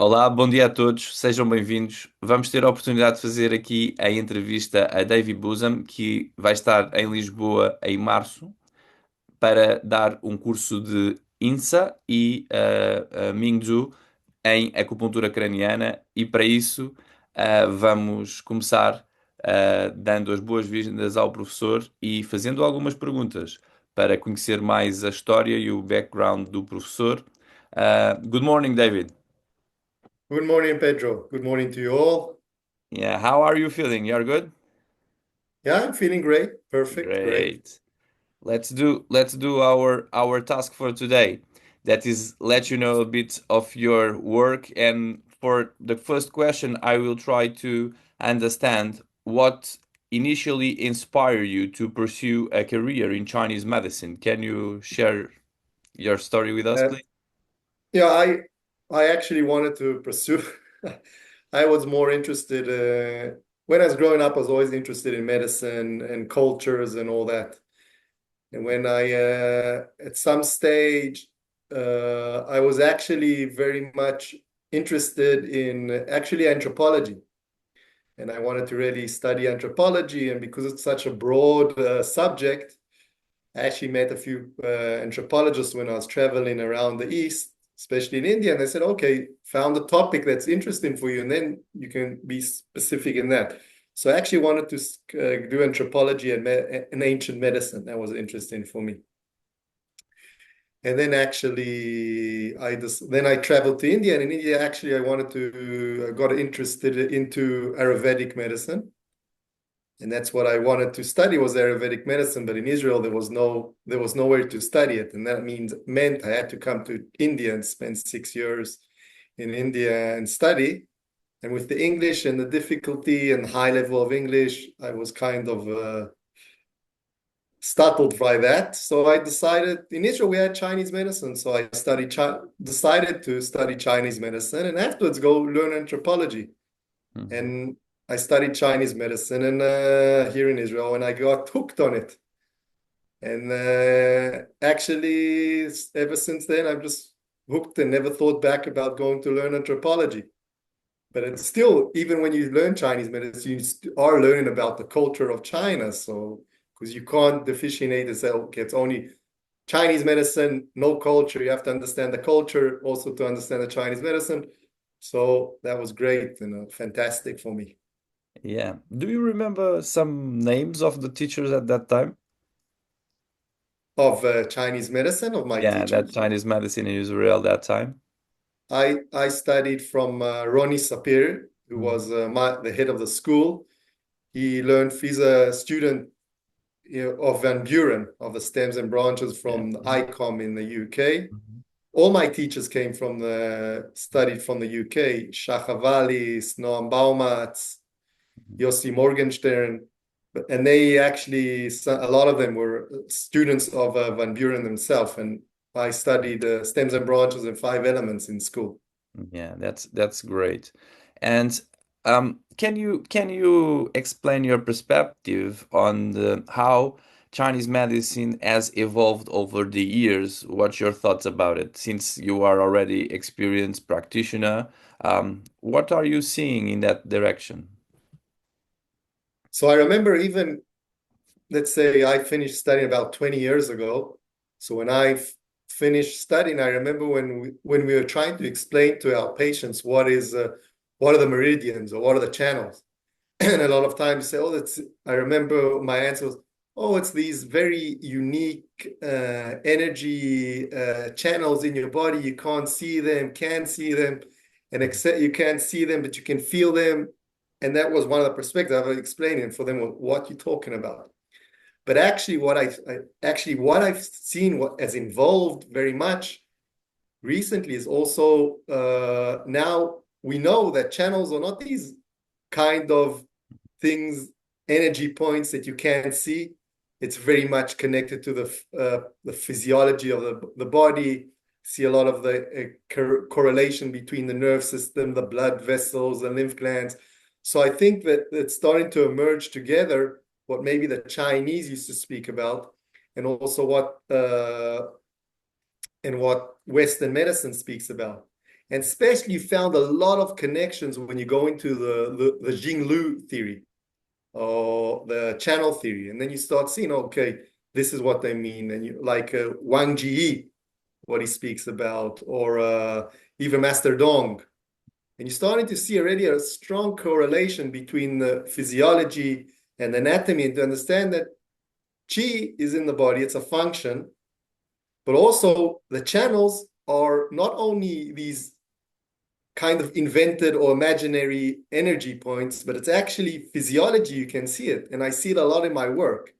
Olá, bom dia a todos, sejam bem-vindos. Vamos ter a oportunidade de fazer aqui a entrevista a David Busam, que vai estar em Lisboa em março, para dar um curso de YNSA e Mingzhu em acupuntura craniana. E para isso, vamos começar dando as boas-vindas ao professor e fazendo algumas perguntas para conhecer mais a história e o background do professor. Good morning, David. Good morning, Pedro. Good morning to you all. Yeah, how are you feeling? You're good? Yeah, I'm feeling great. Perfect. Great. Great. Let's do our task for today. That is let you know a bit of your work, and for the first question I will try to understand what initially inspired you to pursue a career in Chinese medicine. Can you share your story with us, Uh, please? yeah, I actually wanted to pursue. I was more interested when I was growing up. I was always interested in medicine and cultures and all that. And when I at some stage I was actually very much interested in actually anthropology. And I wanted to really study anthropology. And because it's such a broad subject, I actually met a few anthropologists when I was traveling around the East, especially in India, and they said, okay, found a topic that's interesting for you, and then you can be specific in that. So I actually wanted to do anthropology and ancient medicine. That was interesting for me. And then actually, then I traveled to India, and in India, actually, I got interested into Ayurvedic medicine, and that's what I wanted to study was Ayurvedic medicine. But in Israel, there was nowhere to study it, and that meant I had to come to India and spend 6 years in India and study. And with the English and the difficulty and high level of English, I was kind of startled by that. So I decided in Israel we had Chinese medicine, so I decided to study Chinese medicine, and afterwards go learn anthropology. Mhm. And I studied Chinese medicine and here in Israel, and I got hooked on it. And actually, ever since then, I've just hooked and never thought back about going to learn anthropology. But it's still, even when you learn Chinese medicine, you are learning about the culture of China. So, because you can't differentiate and say, okay, it's only Chinese medicine, no culture. You have to understand the culture also to understand the Chinese medicine. So that was great and fantastic for me. Yeah. Do you remember some names of the teachers at that time? Of Chinese medicine, of my Yeah, that teachers. Chinese medicine in Israel that time. I studied from Ronnie Sapir, who Mhm. was the head of the school. He's a student of Van Buren, of the stems and branches Yeah. from the Mhm. ICOM in the UK. Mhm. All my teachers came studied from the UK, Shachavalis, Noam Baumatz, Yossi Morgenstern. And they actually, a lot of them were students of Van Buren themselves. And I studied stems and branches and five elements in school. Yeah, that's great. And can you explain your perspective on how Chinese medicine has evolved over the years? What's your thoughts about it? Since you are already experienced practitioner, what are you seeing in that direction? So I remember even, let's say I finished studying about 20 years ago. So when finished studying, I remember when we were trying to explain to our patients what are the meridians or what are the channels. And a lot of times say, oh, I remember my answer was, oh, it's these very unique energy channels in your body. You can't see them, can't see them, and except you can't see them, but you can feel them. And that was one of the perspectives I was explaining for them what you're talking about. But actually, what I've seen what has involved very much recently is also now we know that channels are not these kind of things, energy points that you can't see. It's very much connected to the physiology of the body. See a lot of the correlation between the nerve system, the blood vessels, the lymph glands. So I think that it's starting to emerge together what maybe the Chinese used to speak about, and also what Western medicine speaks about. And especially you found a lot of connections when you go into the Jinglu theory or the channel theory. And then you start seeing, okay, this is what they mean. And you like Wang Ji, what he speaks about, or even Master Dong. And you're starting to see already a strong correlation between the physiology and anatomy, and to understand that Qi is in the body, it's a function, but also the channels are not only these kind of invented or imaginary energy points, but it's actually physiology. You can see it. And I see it a lot in my work.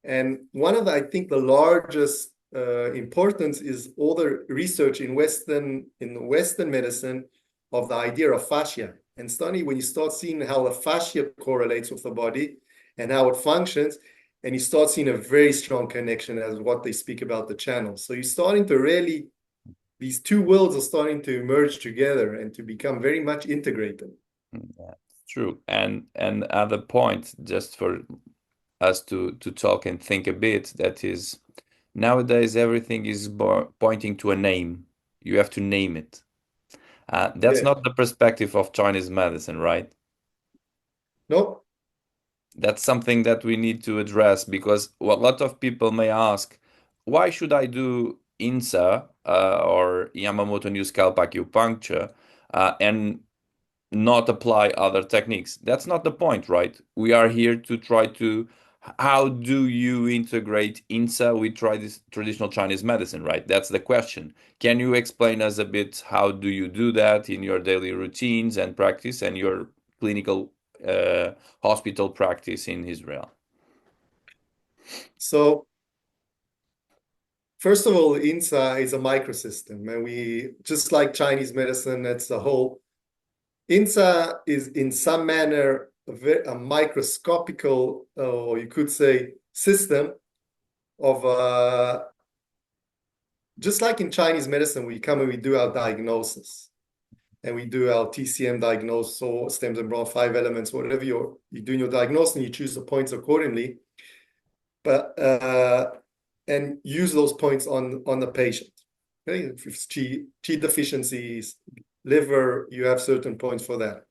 And one of the, I think the largest importance is all the research in Western medicine of the idea of fascia. And suddenly when you start seeing how the fascia correlates with the body and how it functions, and you start seeing a very strong connection as what they speak about the channels. So you're starting to really, these two worlds are starting to merge together and to become very much integrated. Yeah, true. And other point, just for us to talk and think a bit, that is nowadays everything is pointing to a name. You have to name it. That's Yeah. not the perspective of Chinese medicine, right? No. That's something that we need to address because a lot of people may ask, why should I do YNSA or Yamamoto new scalp acupuncture and not apply other techniques? That's not the point, right? We are here to try to, how do you integrate YNSA with traditional Chinese medicine, right? That's the question. Can you explain us a bit how do you do that in your daily routines and practice and your clinical uh, hospital practice in Israel? So first of all, YNSA is a microsystem, and we just like Chinese medicine, that's the whole. YNSA is in some manner a microscopical, or you could say, system of just like in Chinese medicine, we come and we do our diagnosis, and we do our TCM diagnosis, or stems and bronch, 5 elements, whatever you're doing your diagnosis, and you choose the points accordingly. But and use those points on the patient. Okay, if it's Qi deficiencies, liver, you have certain points for that.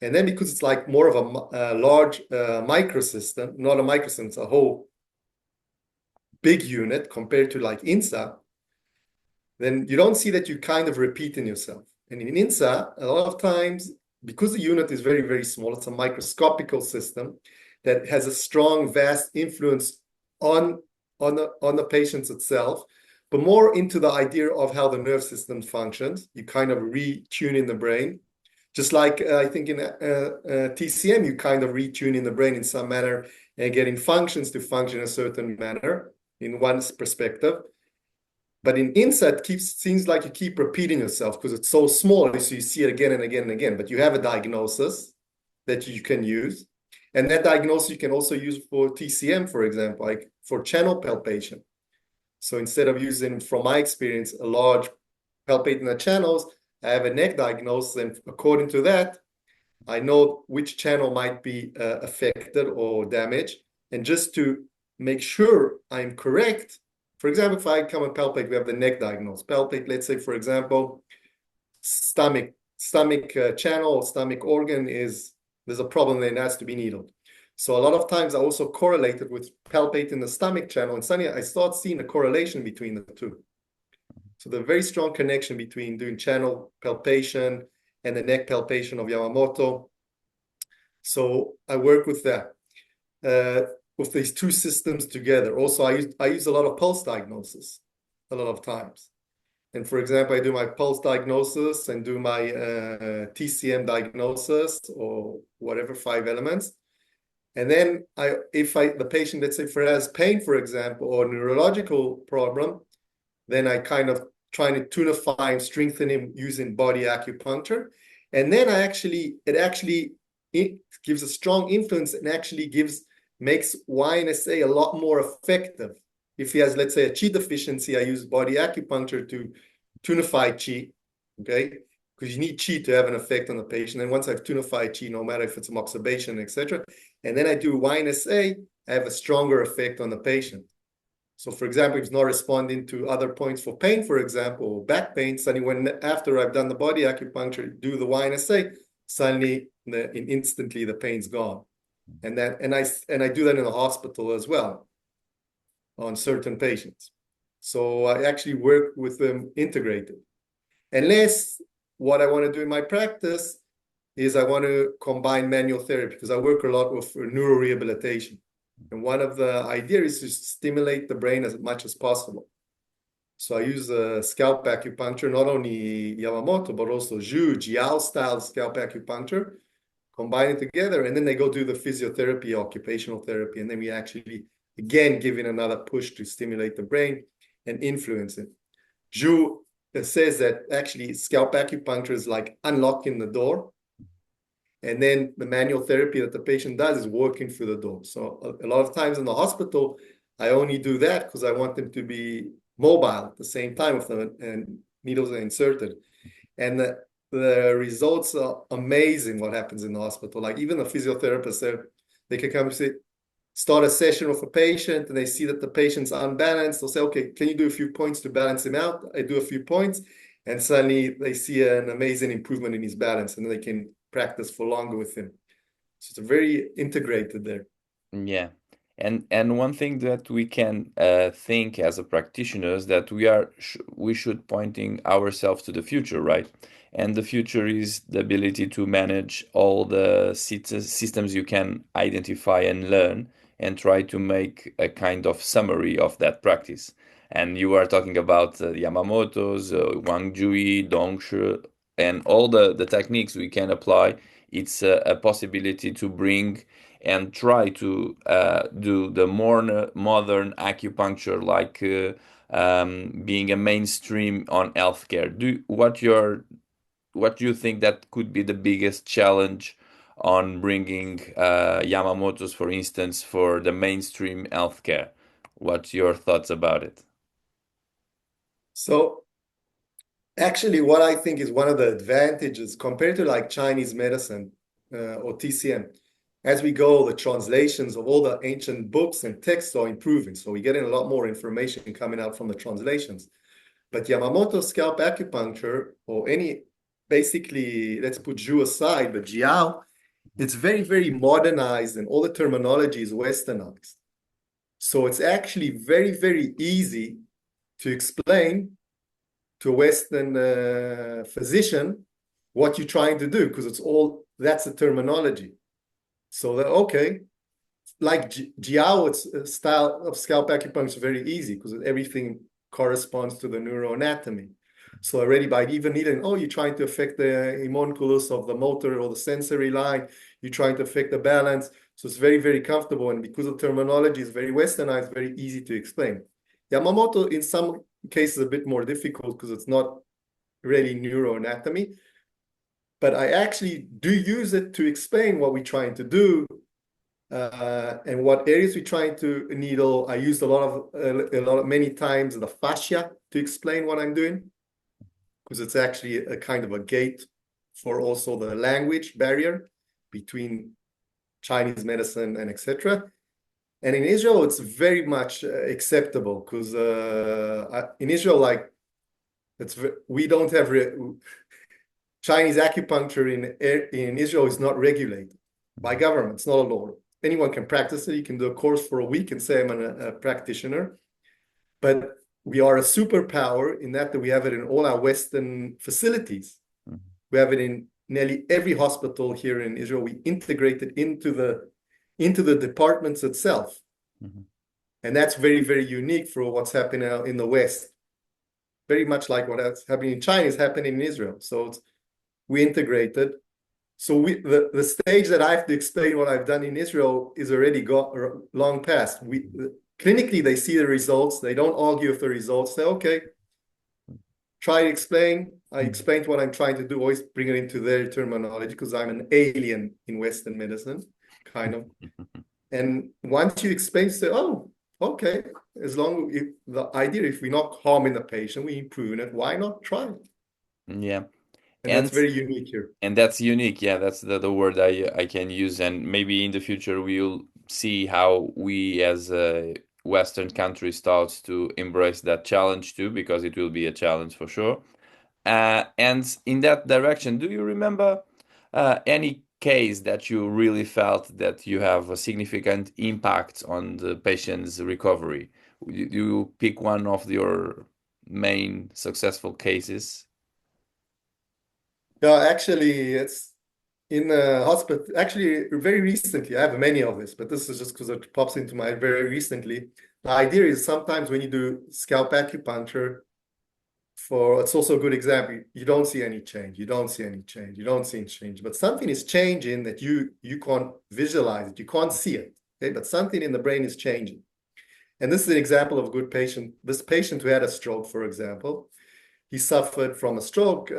And then because it's like more of a large microsystem, not a microsystem, it's a whole big unit compared to like YNSA, then you don't see that you kind of repeating yourself. And in YNSA, a lot of times, because the unit is very, very small, it's a microscopical system that has a strong, vast influence on the patients itself, but more into the idea of how the nerve system functions. You kind of retune in the brain. Just like I think in TCM, you kind of retune in the brain in some manner and getting functions to function in a certain manner in one's perspective. But in YNSA, it seems like you keep repeating yourself because it's so small, so you see it again and again and again. But you have a diagnosis that you can use. And that diagnosis you can also use for TCM, for example, like for channel palpation. So instead of using, from my experience, a large palpating the channels, I have a neck diagnosis, and according to that, I know which channel might be affected or damaged. And just to make sure I'm correct, for example, if I come and palpate, we have the neck diagnosis. Palpate, let's say, for example, stomach channel or stomach organ there's a problem that has to be needled. So a lot of times I also correlate it with palpating the stomach channel, and suddenly I start seeing a correlation between the two. So the very strong connection between doing channel palpation and the neck palpation of Yamamoto. So I work with that, with these two systems together. Also, I use a lot of pulse diagnosis a lot of times. And for example, I do my pulse diagnosis and do my TCM diagnosis or whatever, 5 elements. And then if the patient, let's say, has pain, for example, or neurological problem, then I kind of trying to tonify and strengthen him using body acupuncture. And then it gives a strong influence and actually makes YNSA a lot more effective. If he has, let's say, a Qi deficiency, I use body acupuncture to tonify Qi, okay? Because you need Qi to have an effect on the patient. And once I've tonified Qi, no matter if it's moxibustion, etc., and then I do YNSA, I have a stronger effect on the patient. So, for example, if it's not responding to other points for pain, for example, or back pain, suddenly when after I've done the body acupuncture, do the YNSA, suddenly instantly the pain's gone. And I do that in the hospital as well on certain patients. So I actually work with them integrated. Unless what I want to do in my practice is I want to combine manual therapy because I work a lot with neurorehabilitation. And one of the ideas is to stimulate the brain as much as possible. So I use scalp acupuncture, not only Yamamoto, but also Jiao style scalp acupuncture, combine it together, and then they go do the physiotherapy, occupational therapy, and then we actually, again, give it another push to stimulate the brain and influence it. Zhu says that actually scalp acupuncture is like unlocking the door, and then the manual therapy that the patient does is working through the door. So a lot of times in the hospital, I only do that because I want them to be mobile at the same time with them, and needles are inserted. And the results are amazing what happens in the hospital. Like even the physiotherapists, they can come and say, start a session with a patient and they see that the patient's unbalanced. They'll say, okay, can you do a few points to balance him out? I do a few points and suddenly they see an amazing improvement in his balance and they can practice for longer with him. So it's very integrated there. Yeah. And one thing that we can think as a practitioners that we should pointing ourselves to the future, right? And the future is the ability to manage all the systems you can identify and learn and try to make a kind of summary of that practice. And you are talking about Yamamoto's, Wang Jui, Dongshu, and all the techniques we can apply. It's a possibility to bring and try to do the more modern acupuncture, like being a mainstream on healthcare. What do you think that could be the biggest challenge on bringing Yamamoto's, for instance, for the mainstream healthcare? What's your thoughts about it? So actually, what I think is one of the advantages compared to like Chinese medicine or TCM, as we go, the translations of all the ancient books and texts are improving. So we're getting a lot more information coming out from the translations. But Yamamoto scalp acupuncture or any, basically, let's put Zhu aside, but Jiao, it's very, very modernized and all the terminology is westernized. So it's actually very, very easy to explain to a Western physician what you're trying to do because that's the terminology. So that, okay, like Jiao, it's a style of scalp acupuncture is very easy because everything corresponds to the neuroanatomy. So already by even needing, oh, you're trying to affect the homunculus of the motor or the sensory line, you're trying to affect the balance. So it's very, very comfortable. And because the terminology is very westernized, very easy to explain. Yamamoto, in some cases, a bit more difficult because it's not really neuroanatomy. But I actually do use it to explain what we're trying to do and what areas we're trying to needle. I used many times the fascia to explain what I'm doing because it's actually a kind of a gate for also the language barrier between Chinese medicine and etc. And in Israel, it's very much acceptable because in Israel, like we don't have Chinese acupuncture in Israel is not regulated by government. It's not a law. Anyone can practice it. You can do a course for a week and say I'm a practitioner. But we are a superpower in that we have it in all our Western facilities. Mhm. We have it in nearly every hospital here in Israel. We integrate it into the departments itself. Mhm. And that's very, very unique for what's happening out in the West. Very much like what's happening in China is happening in Israel. So we integrated. So the stage that I have to explain what I've done in Israel is already got long past. Clinically, they see the results. They don't argue with the results. Say, okay, try to explain. I explained what I'm trying to do. Always bring it into their terminology because I'm an alien in Western medicine, kind of. And once you explain, say, oh, okay, as long as the idea, if we're not harming the patient, we improve it. Why not try it? Yeah. And that's And very unique here. And that's unique. Yeah, that's the word I can use. And maybe in the future we'll see how we as Western countries start to embrace that challenge too, because it will be a challenge for sure. And in that direction, do you remember any case that you really felt that you have a significant impact on the patient's recovery? Do you pick one of your main successful cases? Yeah, actually, it's in the hospital. Actually, very recently, I have many of this, but this is just because it pops into my very recently. The idea is sometimes when you do scalp acupuncture, for it's also a good example, you don't see any change, you don't see any change, you don't see any change, but something is changing that you can't visualize it, you can't see it. Okay, but something in the brain is changing. And this is an example of a good patient. This patient who had a stroke, for example, he suffered from a stroke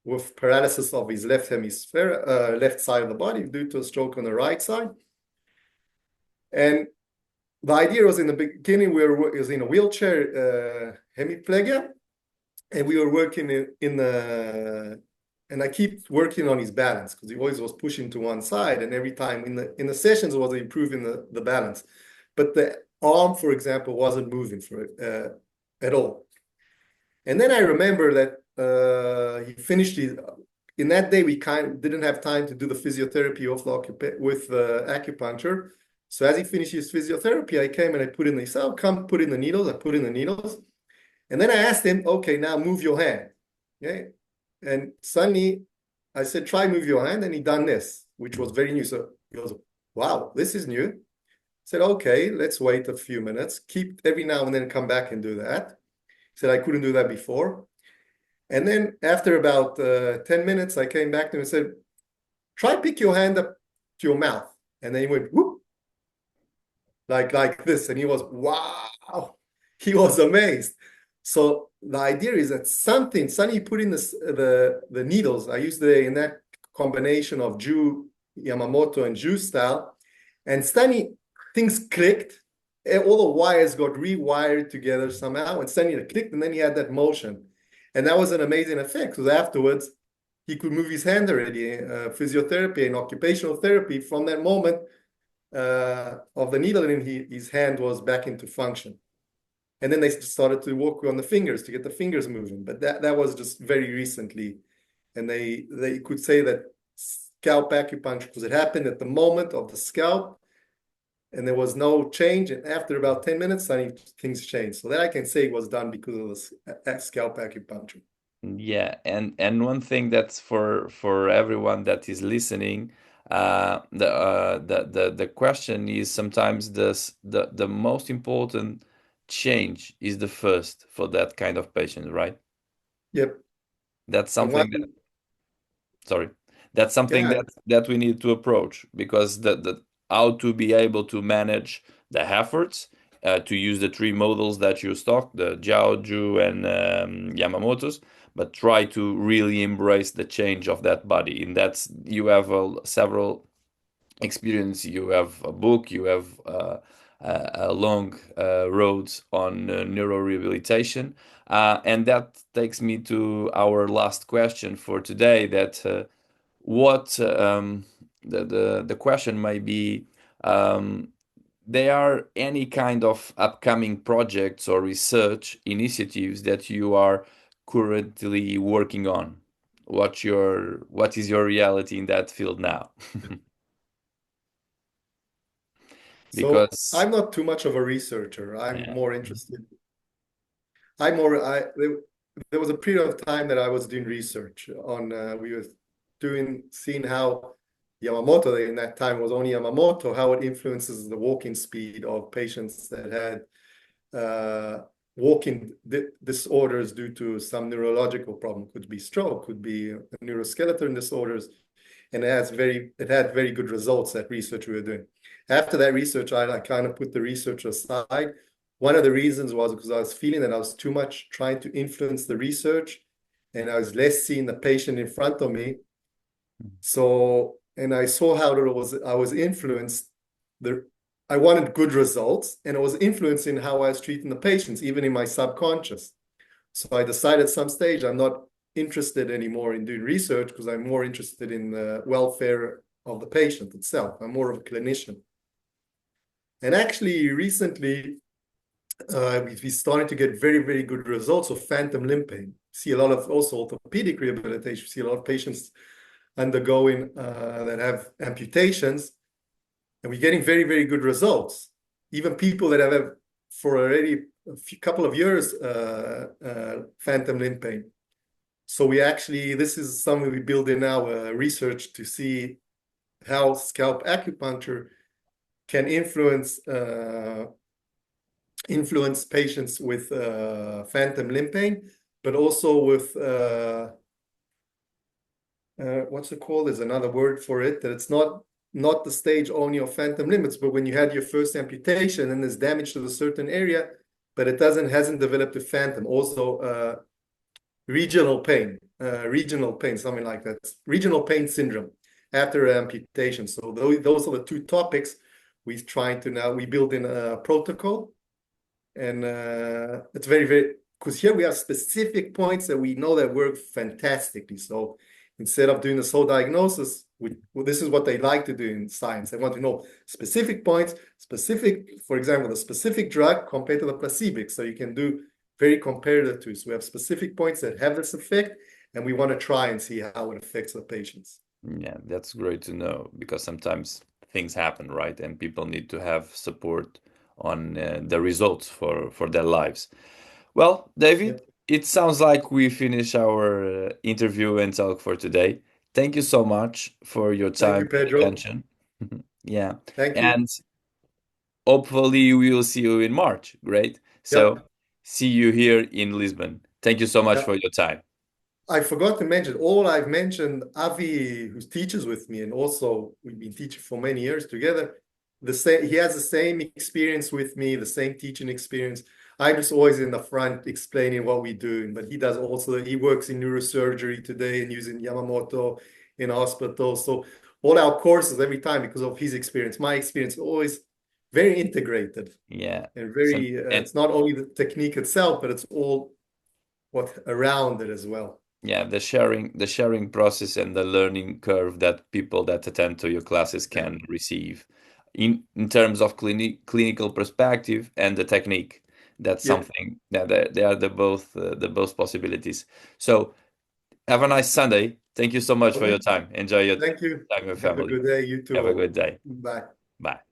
with paralysis of his left hemisphere, left side of the body due to a stroke on the right side. And the idea was in the beginning, was in a wheelchair, hemiplegia, and we were working in the, and I keep working on his balance because he always was pushing to one side, and every time in the sessions was improving the balance, but the arm, for example, wasn't moving for at all. And then I remember that he finished his. In that day, we kind of didn't have time to do the physiotherapy with acupuncture. So as he finished his physiotherapy, I came and I put in the. He said, "Oh, come put in the needles." I put in the needles, and then I asked him, "Okay, now move your hand." Okay, and suddenly I said, "Try move your hand," and he done this, which was very new. So he goes, "Wow, this is new." I said, "Okay, let's wait a few minutes. Keep every now and then come back and do that." He said, "I couldn't do that before." And then after about 10 minutes, I came back to him and said, "Try pick your hand up to your mouth." And then he went, whoop, like this. And he was, wow, he was amazed. So the idea is that suddenly you put in the needles. I used in that combination of Yamamoto and Jew style. And suddenly things clicked. All the wires got rewired together somehow. And suddenly it clicked. And then he had that motion. And that was an amazing effect because afterwards he could move his hand already. Physiotherapy and occupational therapy from that moment of the needle in his hand was back into function. And then they started to work on the fingers to get the fingers moving. But that was just very recently. And they could say that scalp acupuncture, because it happened at the moment of the scalp, and there was no change. And after about 10 minutes, things changed. So that I can say was done because of the scalp acupuncture. Yeah, and one thing that's for everyone that is listening, the question is sometimes the most important change is the first for that kind of patient, right? Yep. That's And one, something that, sorry, that's something yeah, that we need to approach, because the how to be able to manage the efforts, to use the three models that you stock, the Jiao, Ju, and Yamamoto's, but try to really embrace the change of that body. And that's, you have several experience, you have a book, you have a long road on neurorehabilitation. And that takes me to our last question for today, that what the question may be, um, there are any kind of upcoming projects or research initiatives that you are currently working on? What is your reality in that field now? so Because I'm not too much of a researcher. I'm yeah. more interested. I'm more, there was a period of time that I was doing research on, we were seeing how Yamamoto, in that time was only Yamamoto, how it influences the walking speed of patients that had walking disorders due to some neurological problem. Could be stroke, could be neuroskeletal disorders. And it had very good results, that research we were doing. After that research, I kind of put the research aside. One of the reasons was because I was feeling that I was too much trying to influence the research, and I was less seeing the patient in front of me. So, and I saw how I was influenced. I wanted good results, and I was influencing how I was treating the patients, even in my subconscious. So I decided at some stage I'm not interested anymore in doing research because I'm more interested in the welfare of the patient itself. I'm more of a clinician. And actually, recently, we started to get very, very good results of phantom limb pain. See a lot of also orthopedic rehabilitation. See a lot of patients undergoing that have amputations, and we're getting very, very good results. Even people that have for already couple of years phantom limb pain. So this is something we build in our research to see how scalp acupuncture can influence patients with phantom limb pain, but also with what's it called? There's another word for it, that it's not the stage only of phantom limbs, but when you had your first amputation and there's damage to a certain area, but it hasn't developed a phantom. Also, regional pain, something like that. Regional pain syndrome after amputation. So those are the two topics we build in a protocol, and it's very, very, because here we have specific points that we know that work fantastically. So instead of doing the whole diagnosis, this is what they like to do in science. They want to know specific points, for example, the specific drug compared to the placebo. So you can do very comparative too. So we have specific points that have this effect, and we want to try and see how it affects the patients. Yeah, that's great to know because sometimes things happen, right? And people need to have support on the results for their lives. Well, Yeah. David, it sounds like we finish our interview and talk for today. Thank you so much for your Thank time you, and Pedro. attention. Yeah, Thank you. and hopefully we will see you in March. Great. So Yeah. see you here in Lisbon. Thank you so much Yeah. for your time. I forgot to mention, all I've mentioned, Avi, who teaches with me, and also we've been teaching for many years together, he has the same experience with me, the same teaching experience. I'm just always in the front explaining what we do, but he works in neurosurgery today and using Yamamoto in hospital. So all our courses, every time, because of his experience, my experience, always very integrated Yeah. and Some, very, and it's not only the technique itself, but it's all what around it as well. yeah, the sharing process and the learning curve that people that attend to your classes Yeah. can receive in terms of clinical perspective and the technique. That's Yeah. something that they are the both possibilities. So have a nice Sunday. Thank you so much for your Okay. time. Enjoy your Thank you. time with your Have a family. good day. You too Have a all. good day. Bye. Bye.